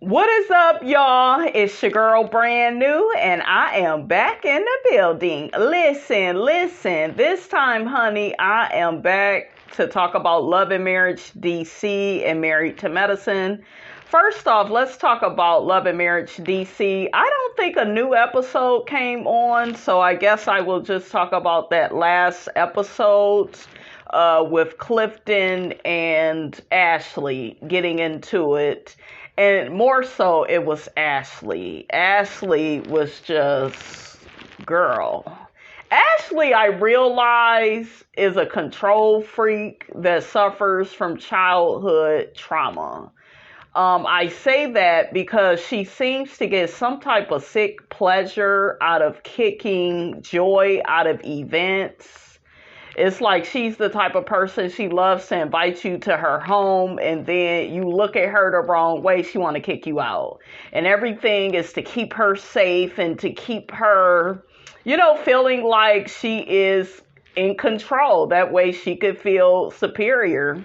What is up, y'all? It's your girl, Brand New, and I am back in the building. Listen. This time, honey, I am back to talk about Love and Marriage DC and Married to Medicine. First off, let's talk about Love and Marriage DC. I don't think a new episode came on, so I guess I will just talk about that last episode with Clifton and Ashley getting into it. And more so, it was Ashley. Ashley was just, girl. Ashley, I realize, is a control freak that suffers from childhood trauma. I say that because she seems to get some type of sick pleasure out of kicking joy out of events. It's like she's the type of person, she loves to invite you to her home, and then you look at her the wrong way, she want to kick you out. And everything is to keep her safe and to keep her, feeling like she is in control. That way she could feel superior.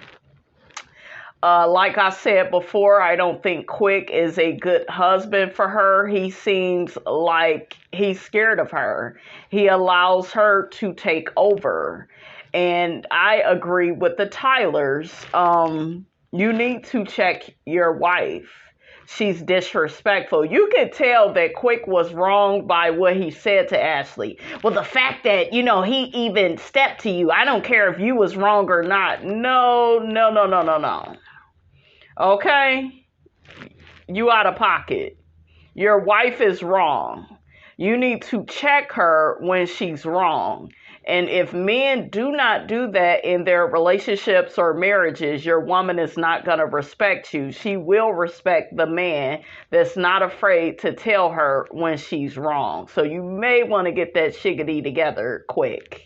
Like I said before, I don't think Quick is a good husband for her. He seems like he's scared of her. He allows her to take over. And I agree with the Tylers. You need to check your wife. She's disrespectful. You could tell that Quick was wrong by what he said to Ashley. Well, the fact that, he even stepped to you, I don't care if you was wrong or not. No. Okay? You out of pocket. Your wife is wrong. You need to check her when she's wrong. And if men do not do that in their relationships or marriages, your woman is not going to respect you. She will respect the man that's not afraid to tell her when she's wrong. So you may want to get that shiggity together quick.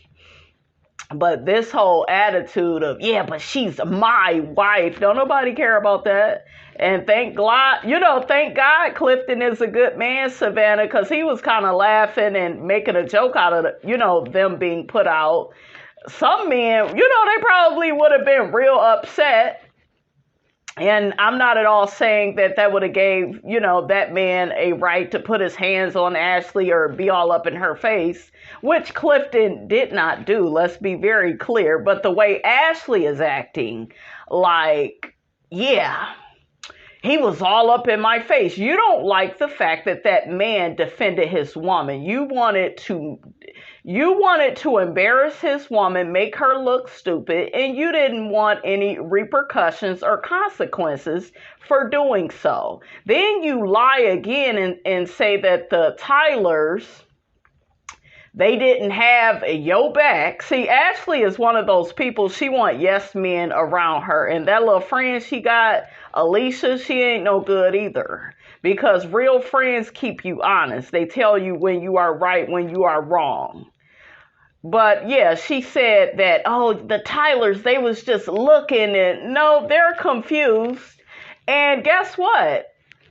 But this whole attitude of, yeah, but she's my wife. Don't nobody care about that. And thank God Clifton is a good man, Savannah, because he was kind of laughing and making a joke out of, them being put out. Some men, they probably would have been real upset. And I'm not at all saying that would have gave, that man a right to put his hands on Ashley or be all up in her face, which Clifton did not do. Let's be very clear. But the way Ashley is acting, like, yeah, he was all up in my face. You don't like the fact that man defended his woman. You wanted to embarrass his woman, make her look stupid, and you didn't want any repercussions or consequences for doing so. Then you lie again and say that the Tylers, they didn't have your back. See, Ashley is one of those people, she want yes men around her. And that little friend she got, Alicia, she ain't no good either. Because real friends keep you honest. They tell you when you are right, when you are wrong. But yeah, she said that, the Tylers, they was just looking and no, they're confused. And guess what?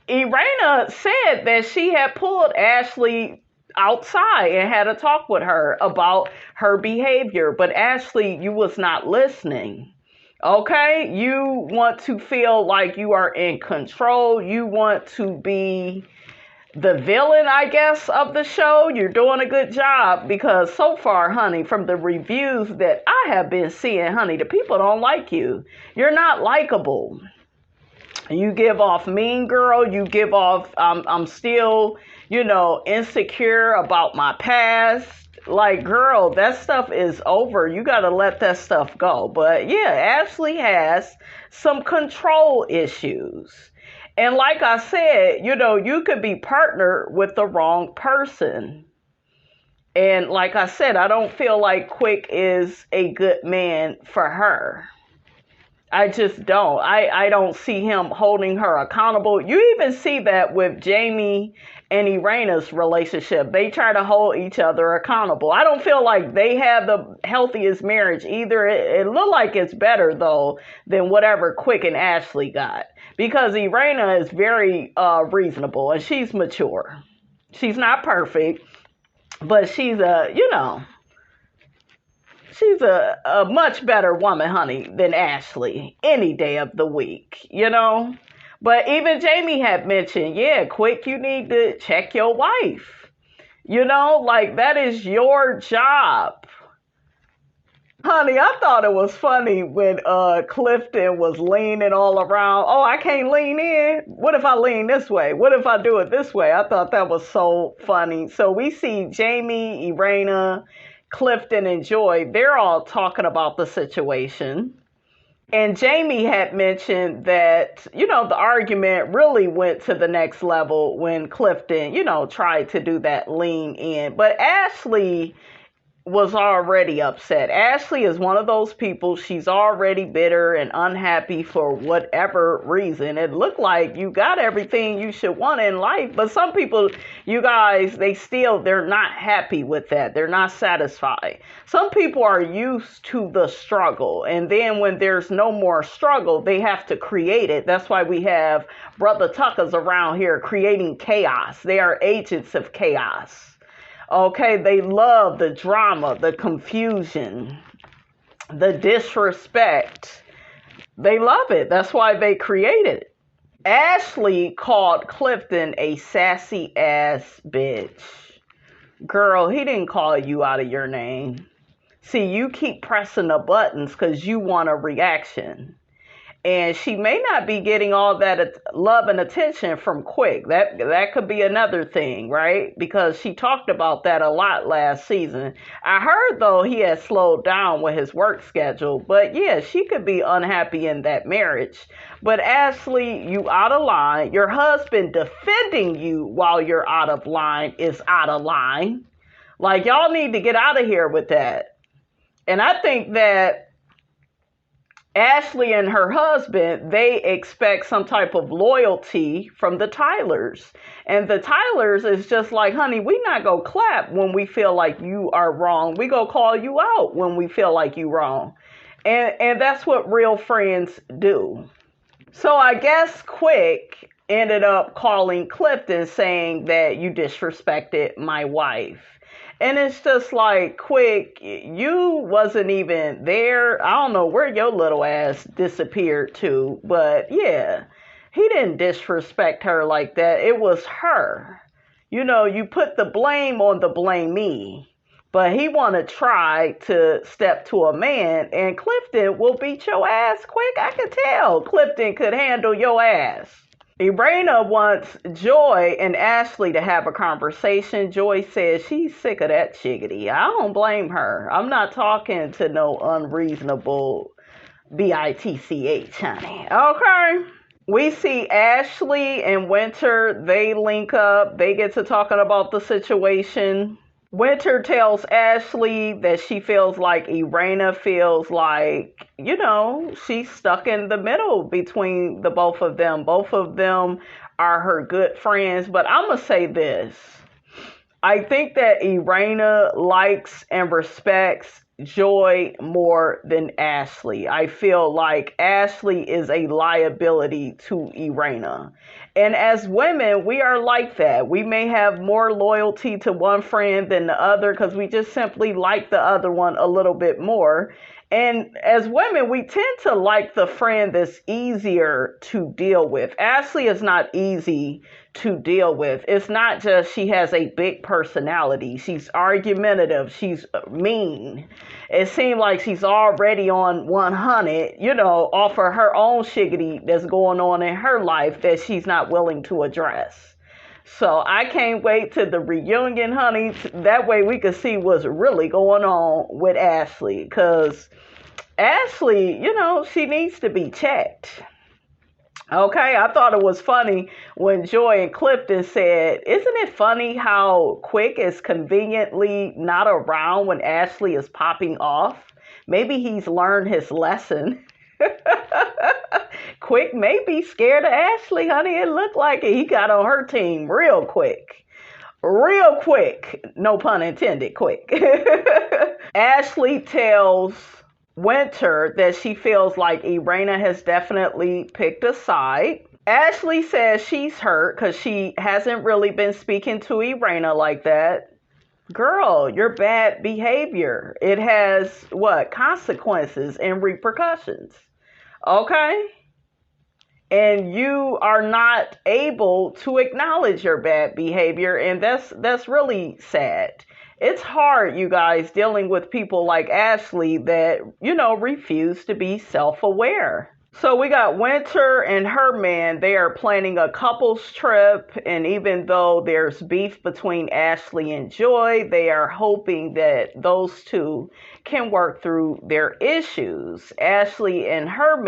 Irena said that she had pulled Ashley outside and had a talk with her about her behavior. But Ashley, you was not listening. Okay? You want to feel like you are in control. You want to be the villain, I guess, of the show. You're doing a good job because so far, honey, from the reviews that I have been seeing, honey, the people don't like you. You're not likable. You give off mean girl. You give off, I'm still, insecure about my past. Like, girl, that stuff is over. You got to let that stuff go. But yeah, Ashley has some control issues. And like I said, you could be partnered with the wrong person. And like I said, I don't feel like Quick is a good man for her. I just don't. I don't see him holding her accountable. You even see that with Jamie and Irena's relationship. They try to hold each other accountable. I don't feel like they have the healthiest marriage either. It looked like it's better, though, than whatever Quick and Ashley got. Because Irena is very reasonable and she's mature. She's not perfect, but she's she's a much better woman, honey, than Ashley any day of the week, But even Jamie had mentioned, yeah, quick, you need to check your wife. Like that is your job. Honey, I thought it was funny when Clifton was leaning all around. Oh, I can't lean in. What if I lean this way? What if I do it this way? I thought that was so funny. So we see Jamie, Irena, Clifton, and Joy. They're all talking about the situation. And Jamie had mentioned that, the argument really went to the next level when Clifton, tried to do that lean in. But Ashley was already upset. Ashley is one of those people, she's already bitter and unhappy for whatever reason. It looked like you got everything you should want in life, but some people, you guys, they're not happy with that. They're not satisfied. Some people are used to the struggle, and then when there's no more struggle, they have to create it. That's why we have Brother Tuckers around here creating chaos. They are agents of chaos. Okay, they love the drama, the confusion, the disrespect. They love it. That's why they created it. Ashley called Clifton a sassy ass bitch. Girl, he didn't call you out of your name. See, you keep pressing the buttons because you want a reaction. And she may not be getting all that love and attention from Quick. That could be another thing, right? Because she talked about that a lot last season. I heard, though, he has slowed down with his work schedule. But, yeah, she could be unhappy in that marriage. But, Ashley, you out of line. Your husband defending you while you're out of line is out of line. Like, y'all need to get out of here with that. And I think that Ashley and her husband, they expect some type of loyalty from the Tylers. And the Tylers is just like, honey, we not go clap when we feel like you are wrong. We go call you out when we feel like you wrong. And that's what real friends do. So I guess Quick ended up calling Clifton saying that you disrespected my wife. And it's just like, Quick, you wasn't even there. I don't know where your little ass disappeared to. But, yeah, he didn't disrespect her like that. It was her. You put the blame on the blamee. But he want to try to step to a man. And Clifton will beat your ass quick. I can tell Clifton could handle your ass. Irena wants Joy and Ashley to have a conversation. Joy says she's sick of that chickadee. I don't blame her. I'm not talking to no unreasonable bitch, honey. Okay. We see Ashley and Winter. They link up. They get to talking about the situation. Winter tells Ashley that she feels like Irena feels like, she's stuck in the middle between the both of them. Both of them are her good friends. But I'm going to say this. I think that Irena likes and respects Joy more than Ashley. I feel like Ashley is a liability to Irena. And as women, we are like that. We may have more loyalty to one friend than the other because we just simply like the other one a little bit more. And as women, we tend to like the friend that's easier to deal with. Ashley is not easy to deal with. It's not just she has a big personality. She's argumentative. She's mean. It seems like she's already on 100, off of her own shiggity that's going on in her life that she's not willing to address. So I can't wait to the reunion, honey. That way we can see what's really going on with Ashley. Because Ashley, she needs to be checked. Okay, I thought it was funny when Joy and Clifton said, isn't it funny how Quick is conveniently not around when Ashley is popping off? Maybe he's learned his lesson. Quick may be scared of Ashley, honey. It looked like it. He got on her team real quick. Real quick. No pun intended, quick. Ashley tells Winter that she feels like Irena has definitely picked a side. Ashley says she's hurt because she hasn't really been speaking to Irena like that. Girl, your bad behavior. It has, consequences and repercussions. Okay? and you are not able to acknowledge your bad behavior, and that's really sad. It's hard, you guys, dealing with people like Ashley that, refuse to be self-aware. So we got Winter and her man. They are planning a couples trip, and even though there's beef between Ashley and Joy, they are hoping that those two can work through their issues. Winter and her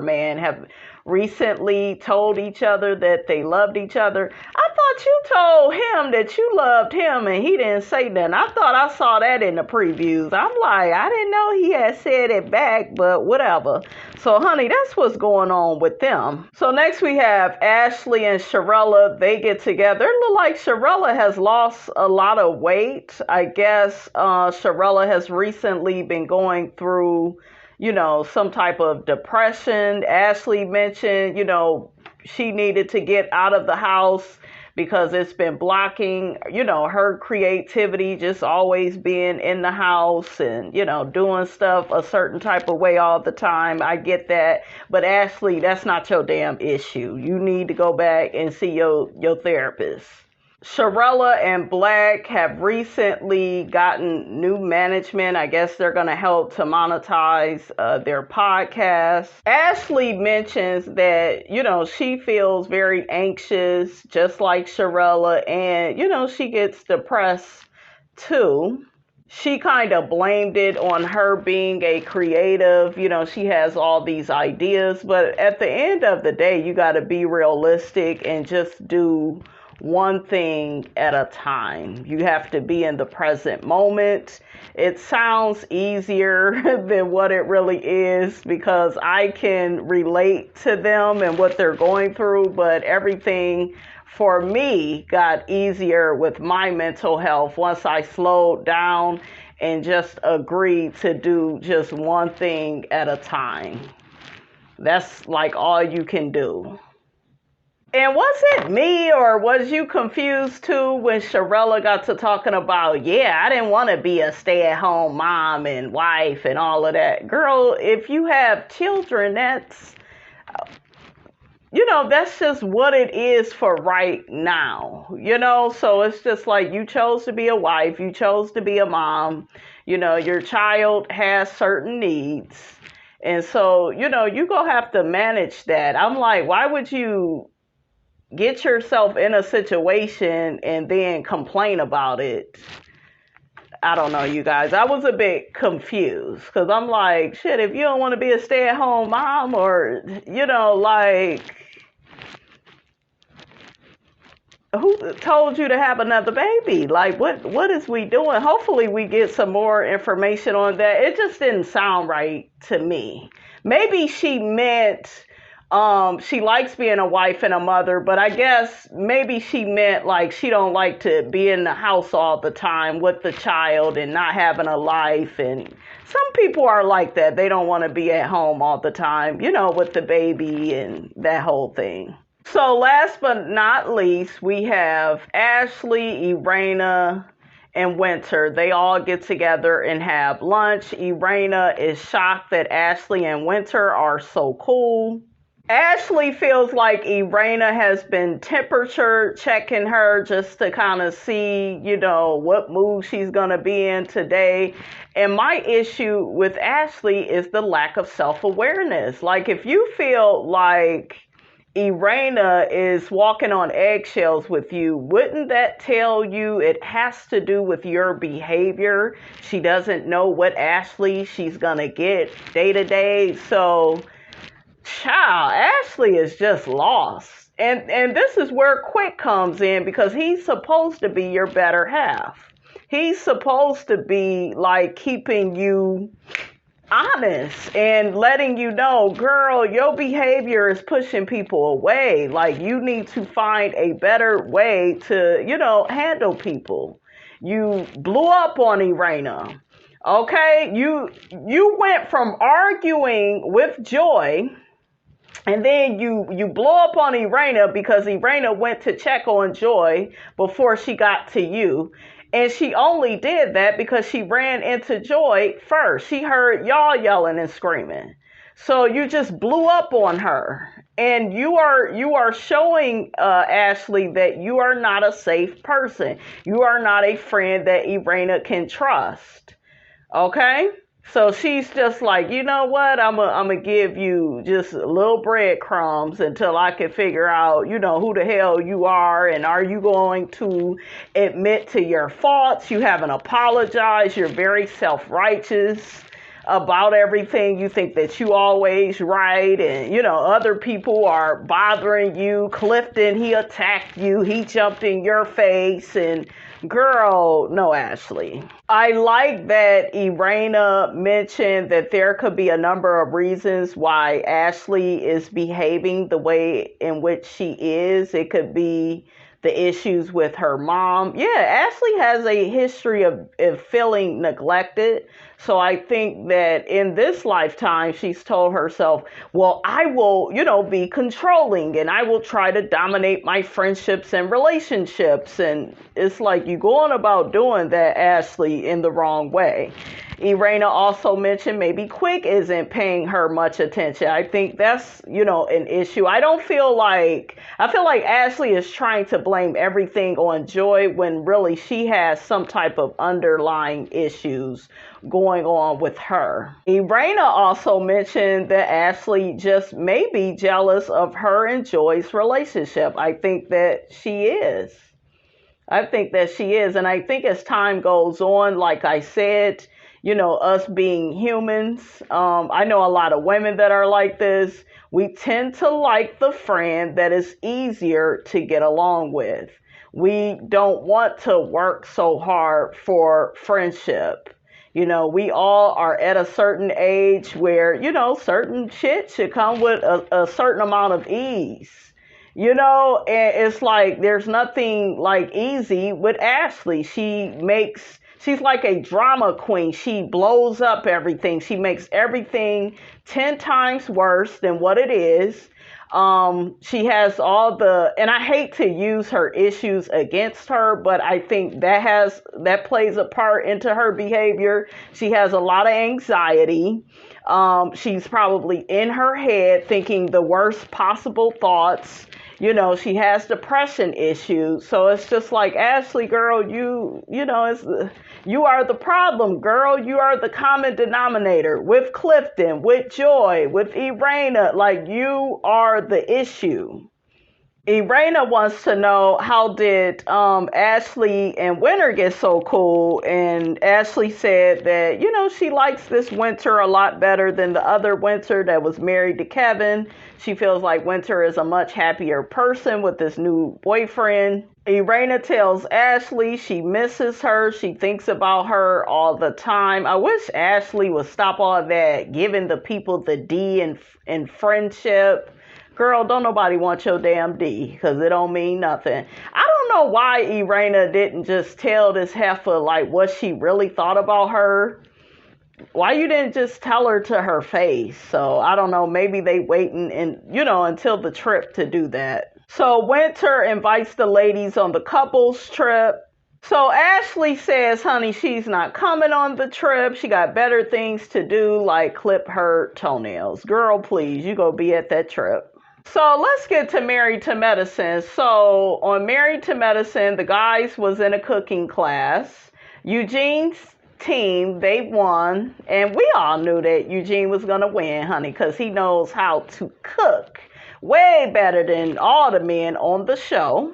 man have recently told each other that they loved each other. I thought you told him that you loved him and he didn't say nothing. I thought I saw that in the previews. I'm like, I didn't know he had said it back, but whatever. So, honey, that's what's going on with them. So next we have Ashley and Sharella. They get together. It looks like Sharella has lost a lot of weight. I guess Sharella has recently been going through some type of depression. Ashley mentioned, she needed to get out of the house because it's been blocking, her creativity, just always being in the house and, doing stuff a certain type of way all the time. I get that. But Ashley, that's not your damn issue. You need to go back and see your therapist. Sharella and Black have recently gotten new management. I guess they're going to help to monetize their podcast. Ashley mentions that, she feels very anxious, just like Sharella, and, she gets depressed too. She kind of blamed it on her being a creative. She has all these ideas, but at the end of the day, you got to be realistic and just do one thing at a time. You have to be in the present moment. It sounds easier than what it really is because I can relate to them and what they're going through, but everything for me got easier with my mental health once I slowed down and just agreed to do just one thing at a time. That's like all you can do. And was it me or was you confused too when Sharella got to talking about, I didn't want to be a stay-at-home mom and wife and all of that. Girl, if you have children, that's just what it is for right now, so it's just like you chose to be a wife, you chose to be a mom, your child has certain needs. And so, you're going to have to manage that. I'm like, why would you get yourself in a situation and then complain about it? I don't know, you guys. I was a bit confused because I'm like, shit, if you don't want to be a stay-at-home mom or, who told you to have another baby? Like, what is we doing? Hopefully we get some more information on that. It just didn't sound right to me. Maybe she meant she likes being a wife and a mother, but I guess maybe she meant like she don't like to be in the house all the time with the child and not having a life. And some people are like that. They don't want to be at home all the time, with the baby and that whole thing. So last but not least, we have Ashley, Irena, and Winter. They all get together and have lunch. Irena is shocked that Ashley and Winter are so cool. Ashley feels like Irena has been temperature checking her just to kind of see, what mood she's going to be in today. And my issue with Ashley is the lack of self-awareness. Like, if you feel like Irena is walking on eggshells with you, wouldn't that tell you it has to do with your behavior? She doesn't know what Ashley she's going to get day to day. So, child, Ashley is just lost. And this is where Quick comes in because he's supposed to be your better half. He's supposed to be like keeping you honest and letting you know, girl, your behavior is pushing people away. Like, you need to find a better way to, handle people. You blew up on Irena. Okay? You went from arguing with Joy, and then you blow up on Irena because Irena went to check on Joy before she got to you. And she only did that because she ran into Joy first. She heard y'all yelling and screaming. So you just blew up on her. And you are showing Ashley that you are not a safe person. You are not a friend that Irena can trust. Okay? So she's just like, you know what? I'm gonna give you just little breadcrumbs until I can figure out, who the hell you are, and are you going to admit to your faults? You haven't apologized. You're very self-righteous about everything. You think that you always right, and other people are bothering you. Clifton, he attacked you. He jumped in your face, and girl, no, Ashley. I like that Irena mentioned that there could be a number of reasons why Ashley is behaving the way in which she is. It could be the issues with her mom. Yeah, Ashley has a history of feeling neglected. So I think that in this lifetime, she's told herself, well, I will, be controlling, and I will try to dominate my friendships and relationships. And it's like you going about doing that, Ashley, in the wrong way. Irena also mentioned maybe Quick isn't paying her much attention. I think that's, an issue. I feel like Ashley is trying to blame everything on Joy when really she has some type of underlying issues going on with her. Irena also mentioned that Ashley just may be jealous of her and Joy's relationship. I think that she is. And I think as time goes on, like I said, us being humans, I know a lot of women that are like this. We tend to like the friend that is easier to get along with. We don't want to work so hard for friendship. We all are at a certain age where, certain shit should come with a certain amount of ease. And it's like there's nothing like easy with Ashley. She's like a drama queen. She blows up everything. She makes everything 10 times worse than what it is. She has and I hate to use her issues against her, but I think that plays a part into her behavior. She has a lot of anxiety. She's probably in her head thinking the worst possible thoughts. She has depression issues. So it's just like, Ashley, girl, you are the problem, girl. You are the common denominator with Clifton, with Joy, with Irena. Like, you are the issue. Irena wants to know, how did Ashley and Winter get so cool? And Ashley said that, she likes this Winter a lot better than the other Winter that was married to Kevin. She feels like Winter is a much happier person with this new boyfriend. Irena tells Ashley she misses her. She thinks about her all the time. I wish Ashley would stop all that giving the people the D in friendship. Girl, don't nobody want your damn D, because it don't mean nothing. I don't know why Irena didn't just tell this heifer, like, what she really thought about her. Why you didn't just tell her to her face? So, I don't know, maybe they waiting until the trip to do that. So, Winter invites the ladies on the couples trip. So, Ashley says, honey, she's not coming on the trip. She got better things to do, like clip her toenails. Girl, please, you go be at that trip. So let's get to Married to Medicine. So on Married to Medicine, the guys was in a cooking class. Eugene's team, they won. And we all knew that Eugene was going to win, honey, because he knows how to cook way better than all the men on the show.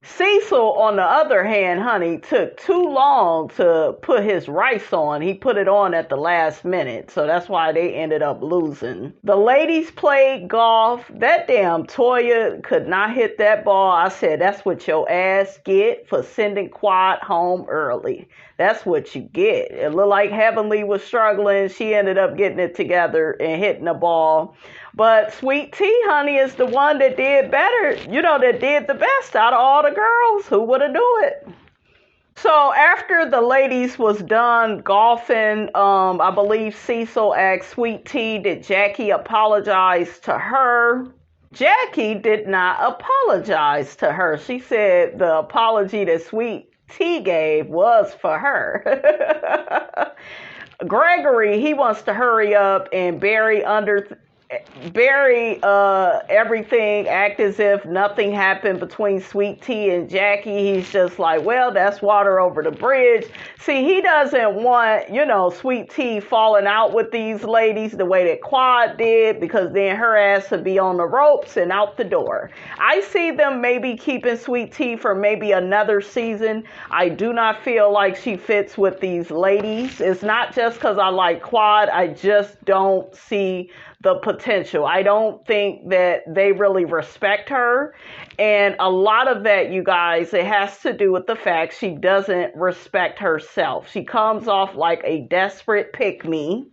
Cecil, on the other hand, honey, took too long to put his rice on. He put it on at the last minute, so that's why they ended up losing. The ladies played golf. That damn Toya could not hit that ball. I said, that's what your ass get for sending Quad home early. That's what you get. It looked like Heavenly was struggling. She ended up getting it together and hitting the ball. But Sweet Tea, honey, is the one that did better, that did the best out of all the girls. Who would have do it? So after the ladies was done golfing, I believe Cecil asked Sweet Tea, did Jackie apologize to her? Jackie did not apologize to her. She said the apology that Sweet Tea gave was for her. Gregory, he wants to hurry up and bury everything, act as if nothing happened between Sweet Tea and Jackie. He's just like, well, that's water over the bridge. See, he doesn't want, Sweet Tea falling out with these ladies the way that Quad did, because then her ass would be on the ropes and out the door. I see them maybe keeping Sweet Tea for maybe another season. I do not feel like she fits with these ladies. It's not just because I like Quad. I just don't see the potential. I don't think that they really respect her. And a lot of that, you guys, it has to do with the fact she doesn't respect herself. She comes off like a desperate pick-me.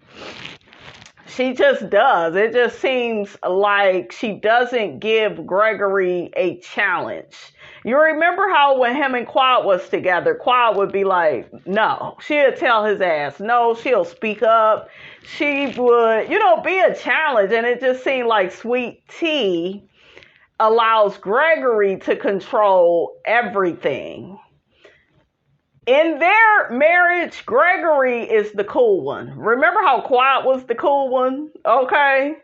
She just does. It just seems like she doesn't give Gregory a challenge. You remember how when him and Quad was together, Quad would be like, no. She'll tell his ass no. She'll speak up. She would, be a challenge. And it just seemed like Sweet Tea allows Gregory to control everything. In their marriage, Gregory is the cool one. Remember how Quad was the cool one? Okay?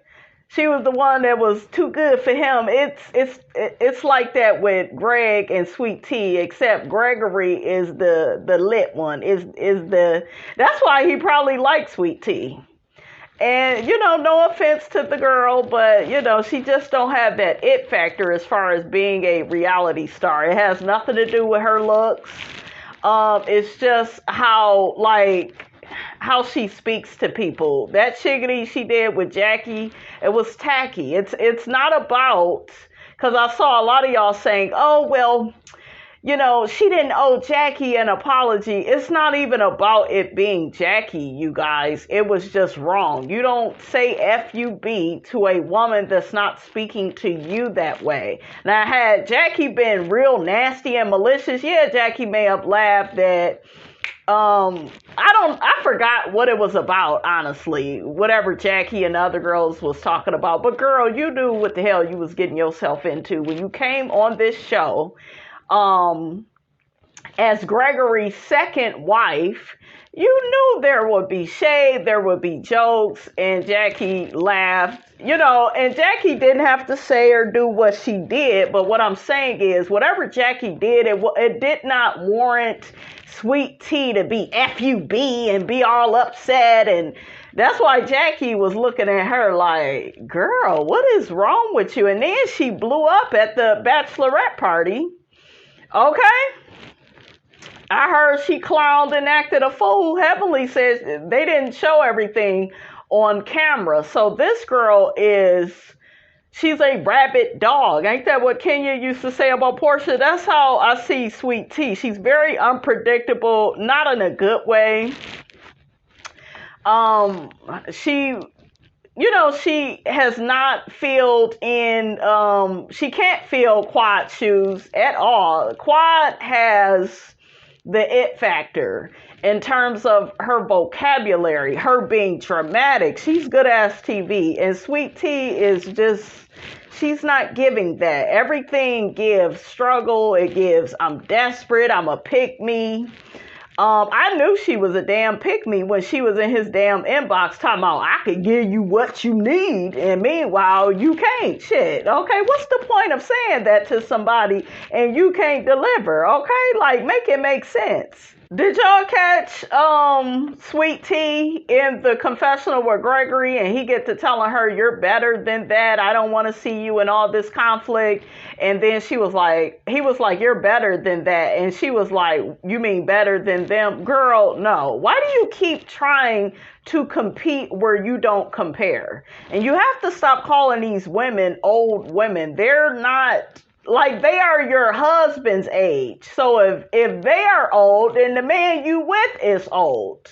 She was the one that was too good for him. It's like that with Greg and Sweet Tea, except Gregory is the lit one. That's why he probably likes Sweet Tea. And, no offense to the girl, but, she just don't have that it factor as far as being a reality star. It has nothing to do with her looks. It's just how she speaks to people. That shiggity she did with Jackie, it was tacky. It's not about, because I saw a lot of y'all saying, oh, well, she didn't owe Jackie an apology. It's not even about it being Jackie, you guys. It was just wrong. You don't say FUB to a woman that's not speaking to you that way. Now, had Jackie been real nasty and malicious, yeah, Jackie may have laughed at, I forgot what it was about, honestly, whatever Jackie and the other girls was talking about. But girl, you knew what the hell you was getting yourself into when you came on this show. As Gregory's second wife, you knew there would be shade, there would be jokes, and Jackie laughed, and Jackie didn't have to say or do what she did, but what I'm saying is, whatever Jackie did, it did not warrant Sweet Tea to be FUB and be all upset, and that's why Jackie was looking at her like, girl, what is wrong with you? And then she blew up at the bachelorette party. Okay? I heard she clowned and acted a fool. Heavenly says they didn't show everything on camera. So this girl she's a rabid dog. Ain't that what Kenya used to say about Portia? That's how I see Sweet Tea. She's very unpredictable, not in a good way. She has not filled in, she can't fill Quad's shoes at all. Quad has the it factor in terms of her vocabulary, her being dramatic. She's good ass TV. And Sweet Tea is just, she's not giving that. Everything gives struggle. It gives, I'm desperate. I'm a pick me. I knew she was a damn pick-me when she was in his damn inbox talking about, I could give you what you need, and meanwhile, you can't. Shit, okay? What's the point of saying that to somebody and you can't deliver, okay? Like, make it make sense. Did y'all catch Sweet Tea in the confessional with Gregory, and he get to telling her, you're better than that, I don't want to see you in all this conflict, and then he was like, you're better than that, and she was like, you mean better than them? Girl, no. Why do you keep trying to compete where you don't compare? And you have to stop calling these women old women. They're not... Like, they are your husband's age. So if they are old, then the man you with is old.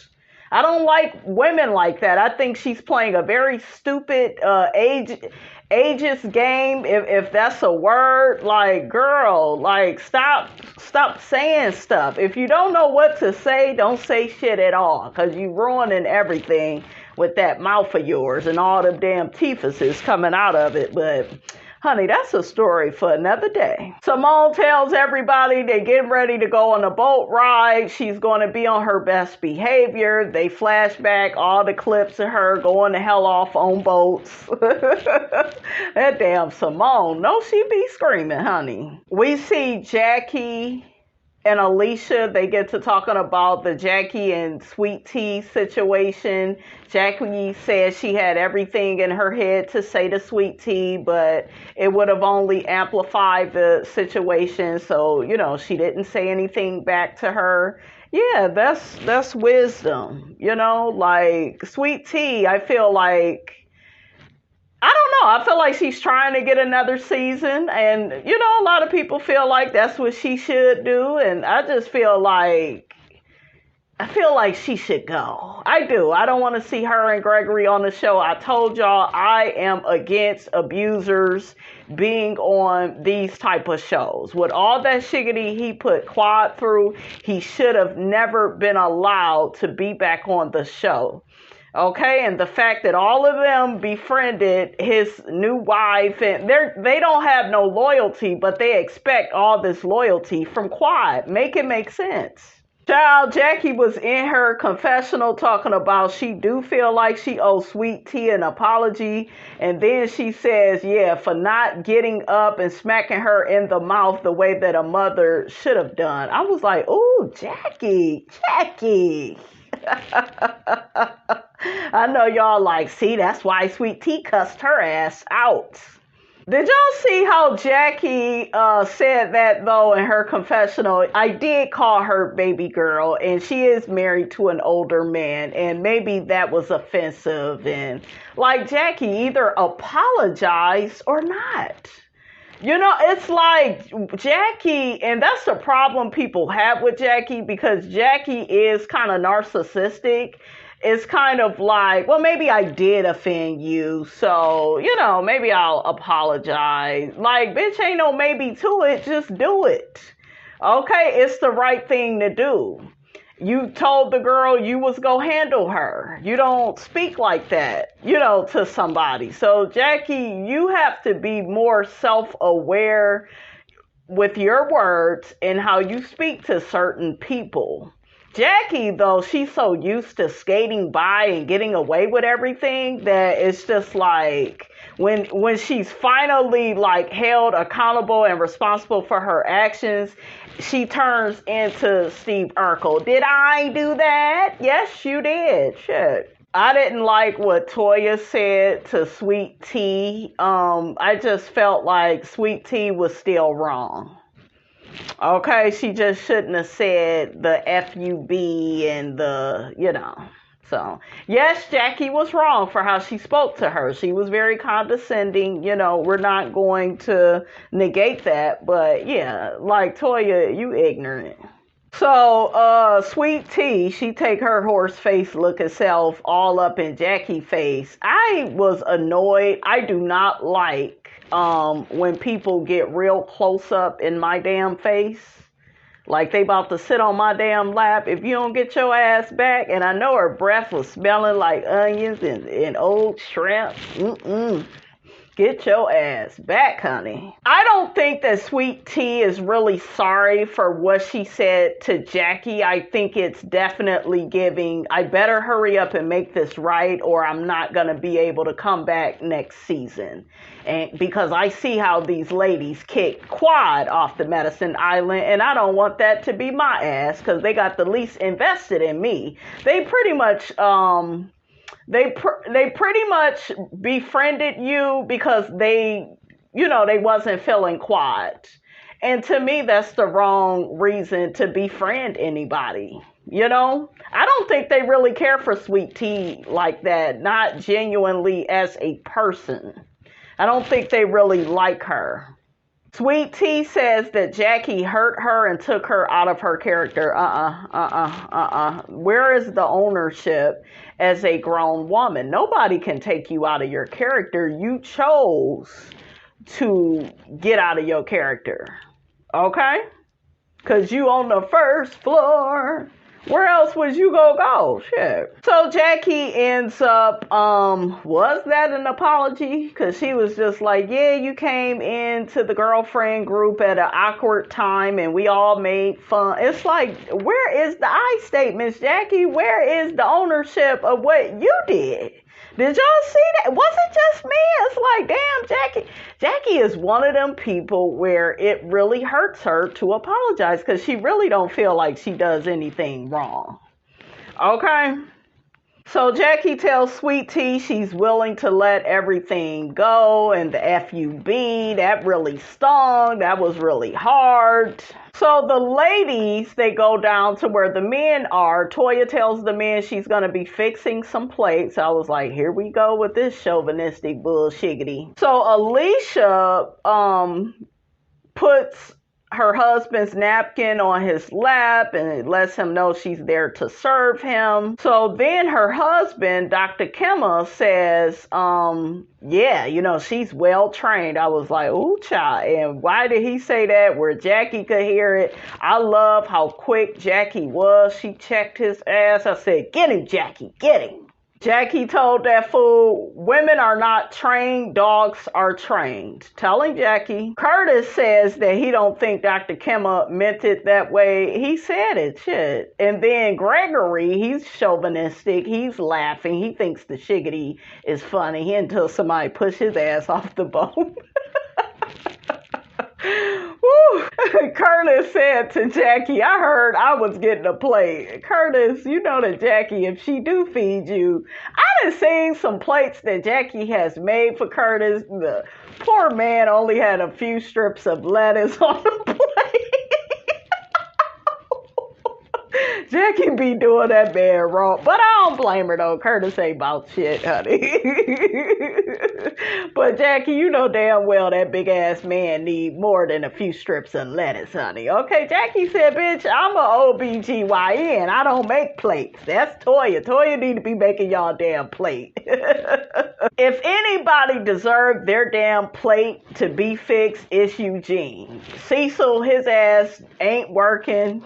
I don't like women like that. I think she's playing a very stupid ageist game, if that's a word. Like, girl, like, stop saying stuff. If you don't know what to say, don't say shit at all, because you ruining everything with that mouth of yours and all them damn teethuses coming out of it. But Honey, that's a story for another day. Simone tells everybody they getting ready to go on a boat ride. She's going to be on her best behavior. They flash back all the clips of her going the hell off on boats. That damn Simone. No, she be screaming, honey. We see Jackie and Alicia, they get to talking about the Jackie and Sweet Tea situation. Jackie said she had everything in her head to say to Sweet Tea, but it would have only amplified the situation. So, she didn't say anything back to her. Yeah, that's wisdom. Like Sweet Tea, I feel like, I don't know. I feel like she's trying to get another season. And, a lot of people feel like that's what she should do. And I just feel like she should go. I do. I don't want to see her and Gregory on the show. I told y'all I am against abusers being on these type of shows. With all that shiggity he put Quad through, he should have never been allowed to be back on the show. Okay, and the fact that all of them befriended his new wife, and they don't have no loyalty, but they expect all this loyalty from Quad. Make it make sense. Child, Jackie was in her confessional talking about she do feel like she owes Sweet Tea an apology, and then she says, yeah, for not getting up and smacking her in the mouth the way that a mother should have done. I was like, ooh, Jackie. I know y'all like, see, that's why Sweet Tea cussed her ass out. Did y'all see how Jackie said that, though, in her confessional? I did call her baby girl, and she is married to an older man, and maybe that was offensive. And, like, Jackie, either apologize or not. It's like Jackie, and that's the problem people have with Jackie, because Jackie is kind of narcissistic. It's kind of like, well, maybe I did offend you, so, maybe I'll apologize. Like, bitch, ain't no maybe to it, just do it. Okay, it's the right thing to do. You told the girl you was gonna handle her. You don't speak like that, to somebody. So, Jackie, you have to be more self-aware with your words and how you speak to certain people. Jackie, though, she's so used to skating by and getting away with everything that it's just like when she's finally like held accountable and responsible for her actions, she turns into Steve Urkel. Did I do that? Yes, you did. Shit. I didn't like what Toya said to Sweet Tea. I just felt like Sweet Tea was still wrong. Okay, she just shouldn't have said the FUB and So, yes, Jackie was wrong for how she spoke to her. She was very condescending. We're not going to negate that. But, yeah, like Toya, you ignorant. So, Sweet Tea, she take her horse face looking self all up in Jackie's face. I was annoyed. I do not like when people get real close up in my damn face, like they about to sit on my damn lap. If you don't get your ass back, and I know her breath was smelling like onions and old shrimp. Get your ass back, honey. I don't think that Sweet Tea is really sorry for what she said to Jackie. I think it's definitely giving, I better hurry up and make this right, or I'm not going to be able to come back next season. And because I see how these ladies kick Quad off the Medicine Island, and I don't want that to be my ass, because they got the least invested in me. They pretty much they pretty much befriended you because they wasn't feeling Quad. And to me, that's the wrong reason to befriend anybody. I don't think they really care for Sweet Tea like that, not genuinely as a person. I don't think they really like her. Sweet Tea says that Jackie hurt her and took her out of her character. Where is the ownership as a grown woman? Nobody can take you out of your character. You chose to get out of your character. Okay? Because you on the first floor Where else would you go? Shit. So Jackie ends up, was that an apology? Because she was just like, yeah, you came into the girlfriend group at an awkward time and we all made fun. It's like, where is the I statements, Jackie? Where is the ownership of what you did? Did y'all see that? Was it just me? It's like, damn, Jackie. Jackie is one of them people where it really hurts her to apologize because she really don't feel like she does anything wrong. Okay? So Jackie tells Sweet Tea she's willing to let everything go, and the FUB, that really stung. That was really hard. So the ladies, they go down to where the men are. Toya tells the men she's going to be fixing some plates. I was like, here we go with this chauvinistic bullshiggity. So Alicia puts her husband's napkin on his lap and it lets him know she's there to serve him. So then her husband, Dr. Kemma, says, yeah, she's well trained. I was like, ooh, child. And why did he say that where Jackie could hear it? I love how quick Jackie was. She checked his ass. I said, get him, Jackie, get him. Jackie told that fool, women are not trained, dogs are trained. Telling Jackie. Curtis says that he don't think Dr. Kemma meant it that way. He said it, shit. And then Gregory, he's chauvinistic. He's laughing. He thinks the shiggity is funny until somebody push his ass off the boat. Curtis said to Jackie, I heard I was getting a plate. Curtis, you know that Jackie, if she do feed you, I done seen some plates that Jackie has made for Curtis. The poor man only had a few strips of lettuce on the plate. Jackie be doing that man wrong. But I don't blame her, though. Curtis ain't about shit, honey. But Jackie, you know damn well that big-ass man need more than a few strips of lettuce, honey. Okay, Jackie said, bitch, I'm a OBGYN. I don't make plates. That's Toya. Toya need to be making y'all damn plate. If anybody deserved their damn plate to be fixed, it's Eugene. Cecil, his ass ain't working,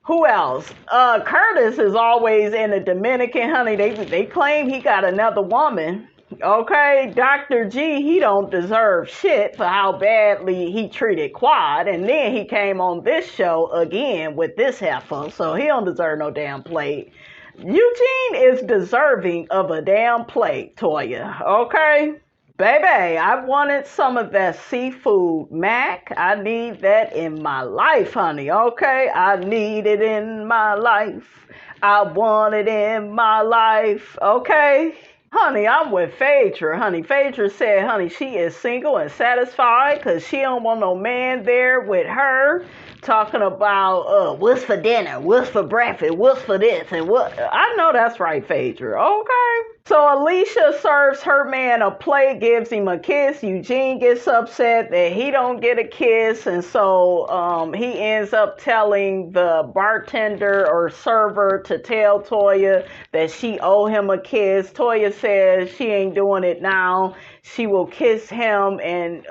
who else? Curtis is always in the Dominican, honey. They claim he got another woman. Okay, Dr. G, he don't deserve shit for how badly he treated Quad. And then he came on this show again with this heifer. So he don't deserve no damn plate. Eugene is deserving of a damn plate, Toya. Okay? Baby, I wanted some of that seafood mac. I need that in my life, honey, okay? I need it in my life. I want it in my life, okay? Honey, I'm with Phaedra, honey. Phaedra said, honey, she is single and satisfied because she don't want no man there with her talking about what's for dinner, what's for breakfast, what's for this, and what. I know that's right, Phaedra, okay? So Alicia serves her man a plate, gives him a kiss. Eugene gets upset that he don't get a kiss, and so he ends up telling the bartender or server to tell Toya that she owe him a kiss. Toya says she ain't doing it now. She will kiss him and,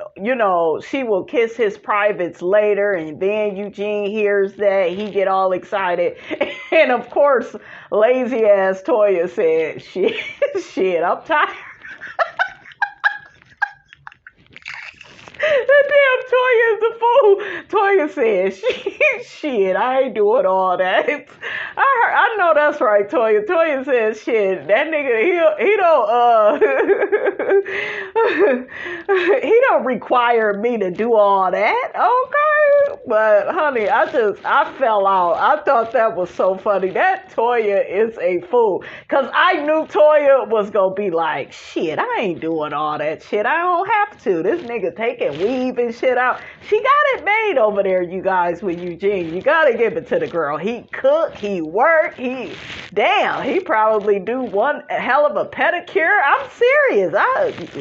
she will kiss his privates later. And then Eugene hears that. He get all excited. And, of course, lazy ass Toya said, shit, I'm tired. That damn Toya is a fool. Toya said, shit, I ain't doing all that. I know that's right, Toya. Toya says, shit, that nigga, he don't require me to do all that. Okay. But, honey, I fell out. I thought that was so funny. That Toya is a fool. Because I knew Toya was going to be like, shit, I ain't doing all that shit. I don't have to. This nigga taking weave and shit out. She got it made over there, you guys, with Eugene. You got to give it to the girl. He cooked. He worked. He probably do one hell of a pedicure. I'm serious.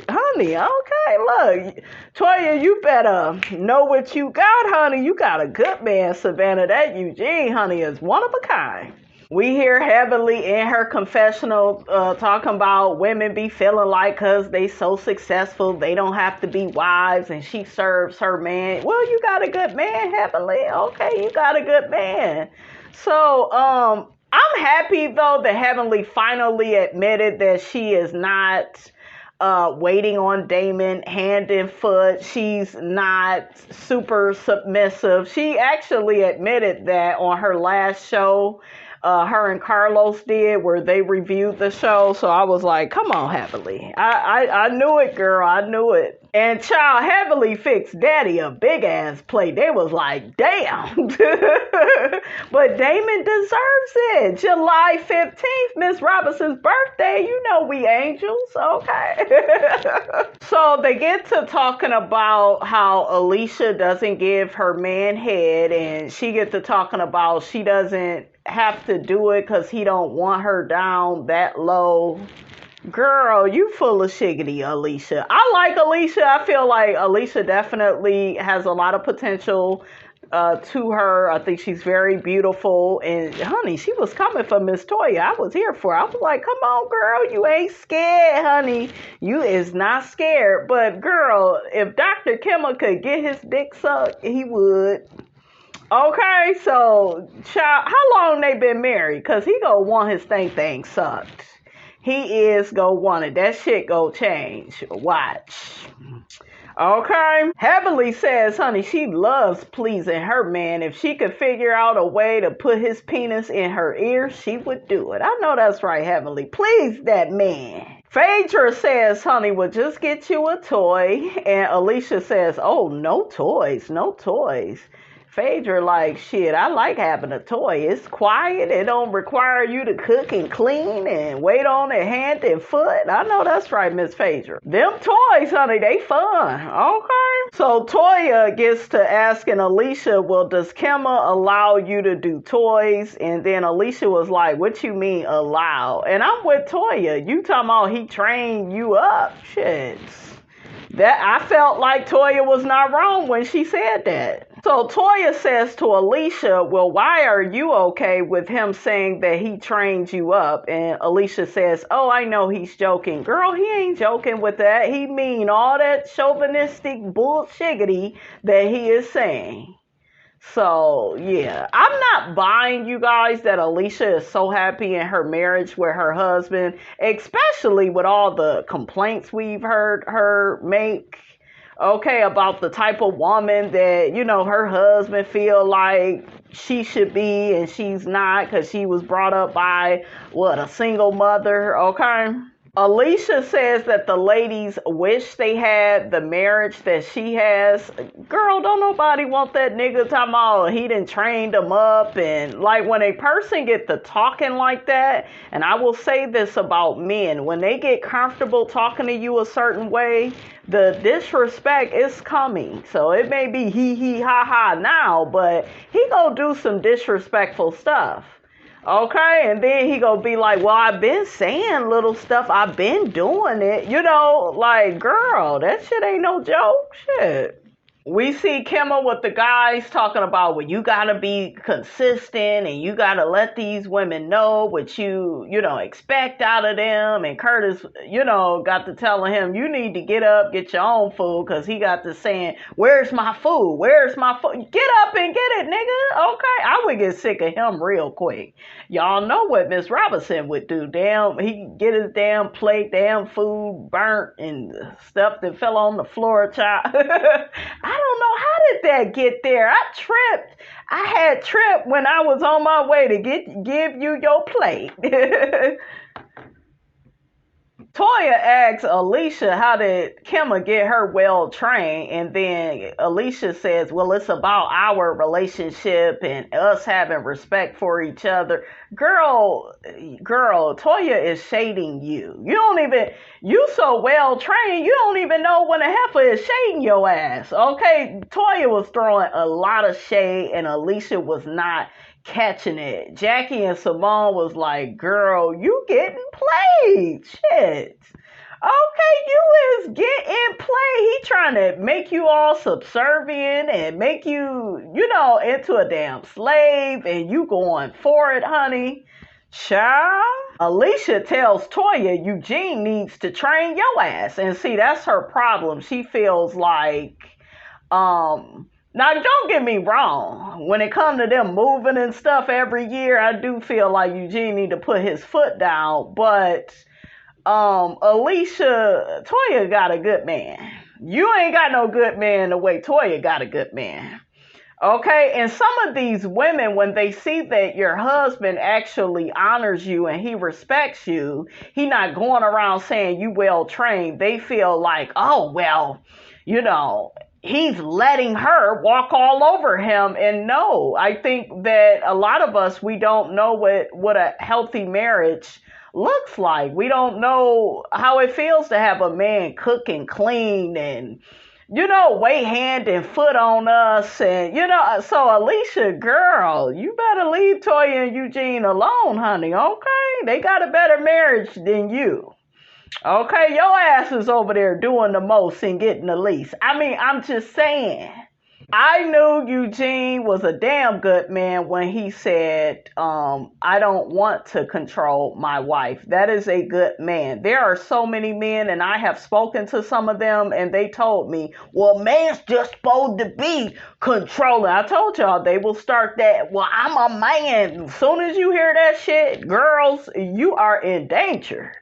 Honey, okay, look. Toya, you better know what you got, honey. You got a good man, Savannah. That Eugene, honey, is one of a kind. We hear heavily in her confessional talking about women be feeling like because they so successful, they don't have to be wives, and she serves her man. Well, you got a good man, Heavenly. Okay, you got a good man. So, I'm happy, though, that Heavenly finally admitted that she is not waiting on Damon hand and foot. She's not super submissive. She actually admitted that on her last show. Her and Carlos did, where they reviewed the show. So I was like, come on, Heavenly. I knew it, girl. I knew it. And child, Heavenly fixed Daddy a big ass plate. They was like, damn. But Damon deserves it. July 15th, Miss Robinson's birthday. You know we angels. Okay. So they get to talking about how Alicia doesn't give her man head, and she gets to talking about she doesn't have to do it because he don't want her down that low. Girl, you full of shiggity, Alicia. I like Alicia. I feel like Alicia definitely has a lot of potential to her. I think she's very beautiful. And honey, she was coming for Miss Toya. I was here for her. I was like, come on, girl. You ain't scared, honey. You is not scared. But girl, if Dr. Kimmel could get his dick sucked, he would. Okay, so child, how long they been married? Because he gonna want his thing sucked. He is gonna want it. That shit gonna change. Watch. Okay. Heavenly says, honey, she loves pleasing her man. If she could figure out a way to put his penis in her ear, she would do it. I know that's right, Heavenly. Please that man. Phaedra says, honey, we'll just get you a toy. And Alicia says, oh, no toys, no toys. Phaedra like, shit, I like having a toy. It's quiet. It don't require you to cook and clean and wait on it hand and foot. I know that's right, Miss Phaedra. Them toys, honey, they fun. Okay. So Toya gets to asking Alicia, well, does Kemma allow you to do toys? And then Alicia was like, what you mean allow? And I'm with Toya. You talking about he trained you up? Shit. That I felt like Toya was not wrong when she said that. So Toya says to Alicia, well, why are you okay with him saying that he trained you up? And Alicia says, oh, I know he's joking. Girl, he ain't joking with that. He mean all that chauvinistic bullshiggity that he is saying. So, yeah, I'm not buying, you guys, that Alicia is so happy in her marriage with her husband, especially with all the complaints we've heard her make, okay, about the type of woman that, you know, her husband feel like she should be and she's not because she was brought up by, a single mother, okay? Alicia says that the ladies wish they had the marriage that she has. Girl, don't nobody want that nigga talking about he done trained them up. And like when a person get to talking like that, and I will say this about men, when they get comfortable talking to you a certain way, the disrespect is coming. So it may be he, ha now, but he gonna do some disrespectful stuff. Okay, and then he gonna be like, well, I've been saying little stuff. I've been doing it. You know, like, girl, that shit ain't no joke. Shit. We see Kimmel with the guys talking about, well, you gotta be consistent and you gotta let these women know what you expect out of them. And Curtis, got to telling him, you need to get up, get your own food, because he got to saying, where's my food? Where's my food? Get up and get it, nigga. Okay, I would get sick of him real quick. Y'all know what Miss Robinson would do. Damn, he get his damn plate, damn food burnt and stuff that fell on the floor, child. I don't know, how did that get there? I tripped. I had tripped when I was on my way to give you your plate. Toya asks Alicia, how did Kimma get her well trained? And then Alicia says, well, it's about our relationship and us having respect for each other. Girl, Toya is shading you. You so well trained, you don't even know when a heifer is shading your ass. Okay, Toya was throwing a lot of shade and Alicia was not catching it. Jackie and Simone was like, girl, you getting played. Shit. Okay, you is getting played. He trying to make you all subservient and make you, into a damn slave, and you going for it, honey. Child. Alicia tells Toya Eugene needs to train your ass. And see, that's her problem. She feels like, now don't get me wrong. When it comes to them moving and stuff every year, I do feel like Eugene need to put his foot down. But Alicia, Toya got a good man. You ain't got no good man the way Toya got a good man. Okay, and some of these women, when they see that your husband actually honors you and he respects you, he not going around saying you well trained, they feel like, oh, well, you know, he's letting her walk all over him. And no, I think that a lot of us, we don't know what a healthy marriage looks like. We don't know how it feels to have a man cook and clean and, you know, weigh hand and foot on us. And, you know, so Alicia, girl, you better leave Toya and Eugene alone, honey, okay? They got a better marriage than you. Okay, your ass is over there doing the most and getting the least. I mean, I'm just saying. I knew Eugene was a damn good man when he said, I don't want to control my wife. That is a good man. There are so many men, and I have spoken to some of them, and they told me, well, man's just supposed to be controlling. I told y'all they will start that. Well, I'm a man. As soon as you hear that shit, girls, you are in danger.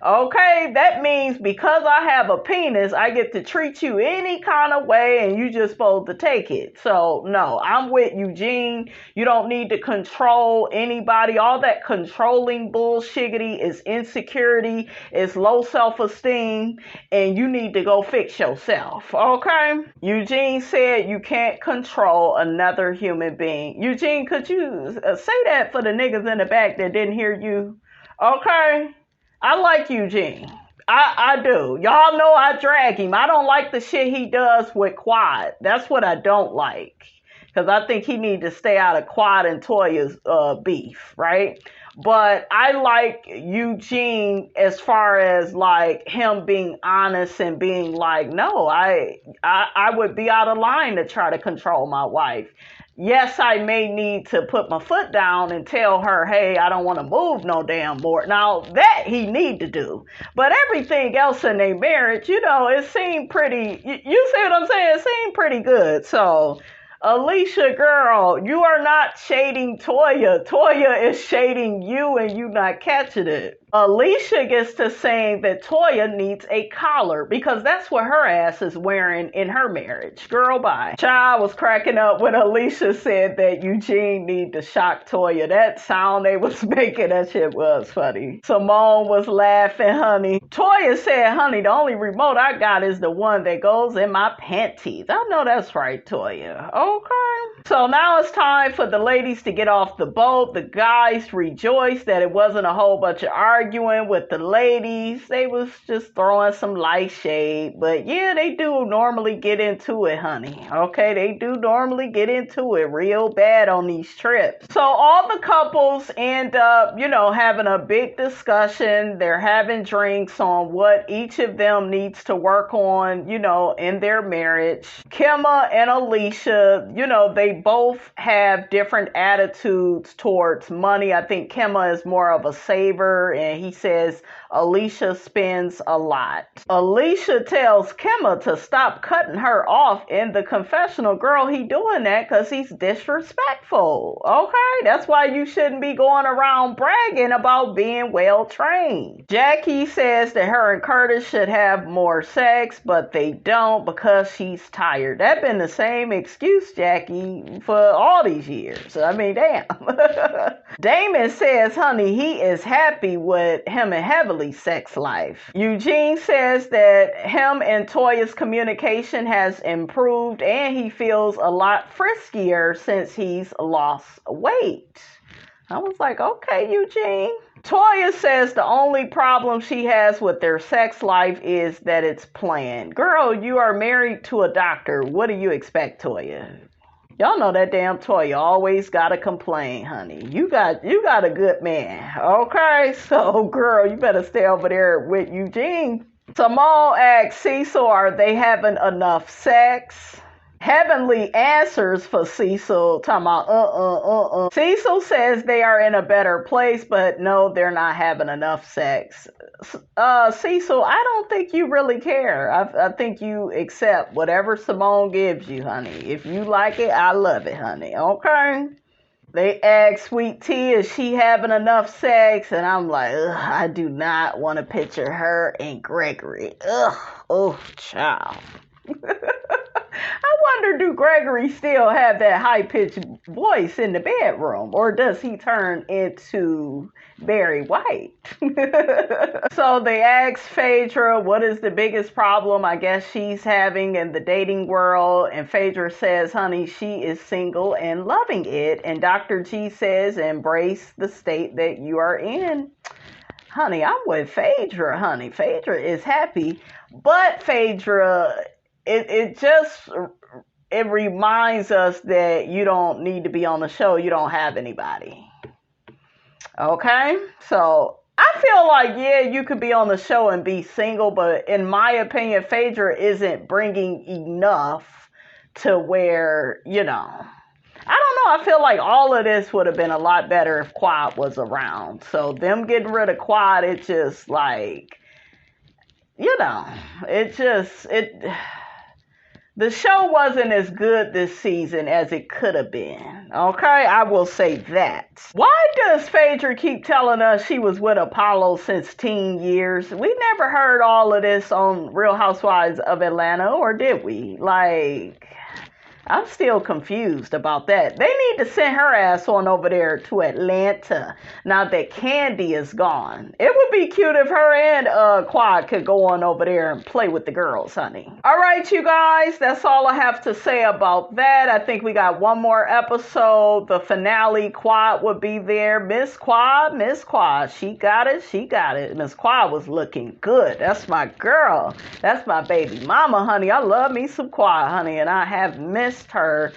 Okay, that means because I have a penis, I get to treat you any kind of way and you just supposed to take it. So, no, I'm with Eugene. You don't need to control anybody. All that controlling bullshiggity is insecurity, is low self-esteem, and you need to go fix yourself. Okay? Eugene said you can't control another human being. Eugene, could you say that for the niggas in the back that didn't hear you? Okay? I like Eugene. I do. Y'all know I drag him. I don't like the shit he does with Quad. That's what I don't like. Because I think he needs to stay out of Quad and Toya's beef, right? But I like Eugene as far as like him being honest and being like, no, I would be out of line to try to control my wife. Yes, I may need to put my foot down and tell her, hey, I don't want to move no damn more. Now, that he need to do. But everything else in their marriage, you know, it seemed pretty, you see what I'm saying? It seemed pretty good. So, Alicia, girl, you are not shading Toya. Toya is shading you and you not catching it. Alicia gets to saying that Toya needs a collar because that's what her ass is wearing in her marriage. Girl, bye. Child was cracking up when Alicia said that Eugene need to shock Toya. That sound they was making, that shit was funny. Simone was laughing, honey. Toya said, honey, the only remote I got is the one that goes in my panties. I know that's right, Toya. Okay. So now it's time for the ladies to get off the boat. The guys rejoiced that it wasn't a whole bunch of arguing with the ladies. They was just throwing some light shade. But yeah, they do normally get into it, honey. Okay, they do normally get into it real bad on these trips. So all the couples end up, you know, having a big discussion. They're having drinks on what each of them needs to work on, you know, in their marriage. Kimma and Alicia, you know, they both have different attitudes towards money. I think Kimma is more of a saver, and he says Alicia spends a lot. Alicia tells Kimma to stop cutting her off in the confessional. Girl, he doing that because he's disrespectful. Okay, that's why you shouldn't be going around bragging about being well trained. Jackie says that her and Curtis should have more sex, but they don't because she's tired. That's been the same excuse, Jackie, for all these years. I mean, damn. Damon says, honey, he is happy with him and Heavenly's sex life. Eugene says that him and Toya's communication has improved and he feels a lot friskier since he's lost weight. I was like, okay, Eugene. Toya says the only problem she has with their sex life is that it's planned. Girl, you are married to a doctor. What do you expect, Toya? Y'all know that damn Toya always gotta complain, honey. You got a good man, okay? So, girl, you better stay over there with Eugene. Simone asks Cecil, are they having enough sex? Heavenly answers for Cecil. Talking about Cecil says they are in a better place, but no, they're not having enough sex. Cecil, I don't think you really care. I think you accept whatever Simone gives you, honey. If you like it, I love it, honey. Okay? They ask Sweet Tea, is she having enough sex? And I'm like, ugh, I do not want to picture her and Gregory. Ugh, oh, child. I wonder, do Gregory still have that high-pitched voice in the bedroom? Or does he turn into Barry White? So they asked Phaedra, what is the biggest problem I guess she's having in the dating world? And Phaedra says, honey, she is single and loving it. And Dr. G says, embrace the state that you are in. Honey, I'm with Phaedra, honey. Phaedra is happy. But Phaedra, it reminds us that you don't need to be on the show. You don't have anybody. Okay? So I feel like, yeah, you could be on the show and be single, but in my opinion, Phaedra isn't bringing enough to where, I don't know. I feel like all of this would have been a lot better if Quad was around. So them getting rid of Quad, it just like, the show wasn't as good this season as it could have been. Okay, I will say that. Why does Phaedra keep telling us she was with Apollo since teen years? We never heard all of this on Real Housewives of Atlanta, or did we? Like, I'm still confused about that. They need to send her ass on over there to Atlanta now that Candy is gone. It would be cute if her and Quad could go on over there and play with the girls, honey. All right, you guys, that's all I have to say about that. I think we got one more episode. The finale, Quad would be there. Miss Quad, she got it. Miss Quad was looking good. That's my girl. That's my baby mama, honey. I love me some Quad, honey, and I have missed her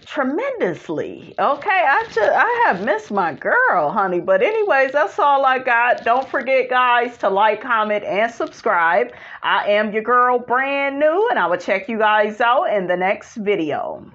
tremendously. Okay, I have missed my girl, honey. But anyways, that's all I got. Don't forget, guys, to like, comment, and subscribe. I am your girl, brand new, and I will check you guys out in the next video.